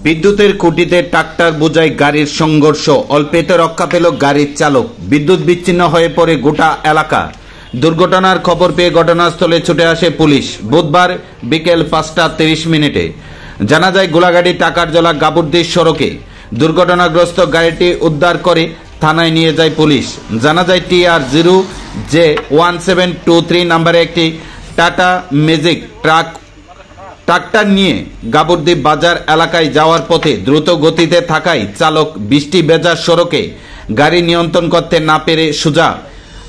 বিদ্যুতের খুঁটিতে ট্রাক্টর বোঝাই গাড়ির সংঘর্ষ, অল্পেতে রক্ষা পেল গাড়ির চালক। বিদ্যুৎ বিচ্ছিন্ন হয়ে পড়ে গোটা এলাকা। দুর্ঘটনার খবর পেয়ে ঘটনাস্থলে ছুটে আসে পুলিশ। বুধবার বিকেল 5:30 জানা যায় গোলাঘাটি টাকারজলা গাবুর্দি সড়কে দুর্ঘটনাগ্রস্ত গাড়িটি উদ্ধার করে থানায় নিয়ে যায় পুলিশ। জানা যায় TR0J1723 নাম্বারে একটি টাটা ম্যাজিক ট্রাক্টর নিয়ে গাবুর্দি বাজার এলাকায় যাওয়ার পথে দ্রুত গতিতে থাকায় চালক বৃষ্টি ভেজা সড়কে গাড়ি নিয়ন্ত্রণ করতে না পেরে সোজা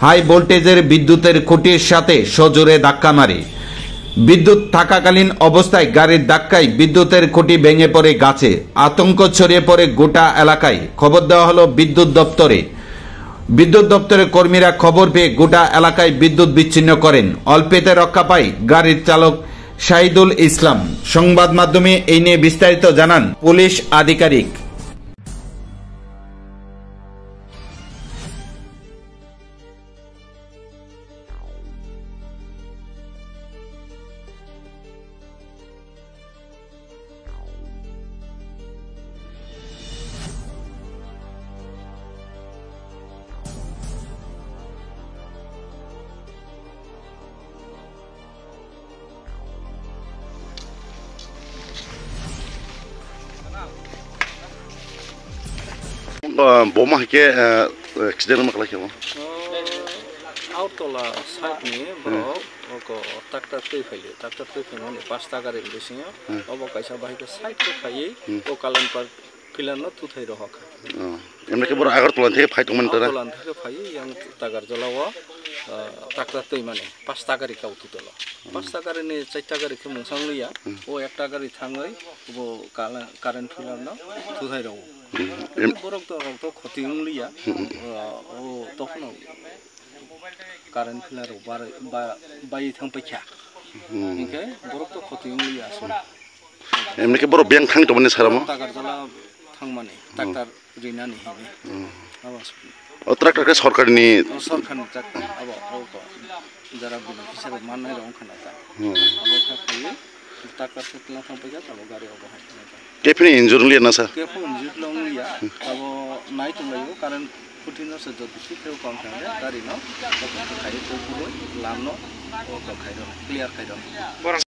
হাই ভোল্টেজের বিদ্যুতের খুঁটির সাথে সজোরে ধাক্কা মারে। বিদ্যুৎ থাকাকালীন অবস্থায় গাড়ির ধাক্কায় বিদ্যুতের খুঁটি ভেঙে পড়ে গাছে। আতঙ্ক ছড়িয়ে পড়ে গোটা এলাকায়। খবর দেওয়া হলো বিদ্যুৎ দপ্তরে। বিদ্যুৎ দপ্তরের কর্মীরা খবর পেয়ে গোটা এলাকায় বিদ্যুৎ বিচ্ছিন্ন করেন। অল্পেতে রক্ষা পায় গাড়ির চালক শাহিদুল ইসলাম। সংবাদ মাধ্যমে এই নিয়ে বিস্তারিত জানান পুলিশ আধিকারিক। Boma ke accident mak lagi apa? Autola side ni bro, oko tractor tu file, tractor tu file ni pasta kare bisnya, obo kaisa bahi ke side tu file, o kalan par filan no tu thai rohak. Emne ke bor agar tulan theke fight teman tera. Tulan theke file yang tagar jolawa, tractor tu imane pasta kare kau tu tola. Pasta kare ni chaita kare ke mungsang liya, o ekta kare thangai, obo current filan no tu thai roh. Borok to khoti liya, o tokno current filar bayi thang pekya. Oke, borok to khoti liya asun. Emne ke bor bank thang teman sekarang mo? Tagar jala thang mane, tractor rina ni hini. Awas. O tractor ke sarkar ni? Sarkar ni tractor, abo ko jara bina kisar mana rong khana ta. Abo ka khaye tractor se tla thang pekya abo gari abo hai. Kepini injury liya na sa? Kepo injury long liya, abo naik tu layu current Putin se jatuh sih kau kangkangnya dari no, kau kaya tu pun lam no, kau kaya clear kaya.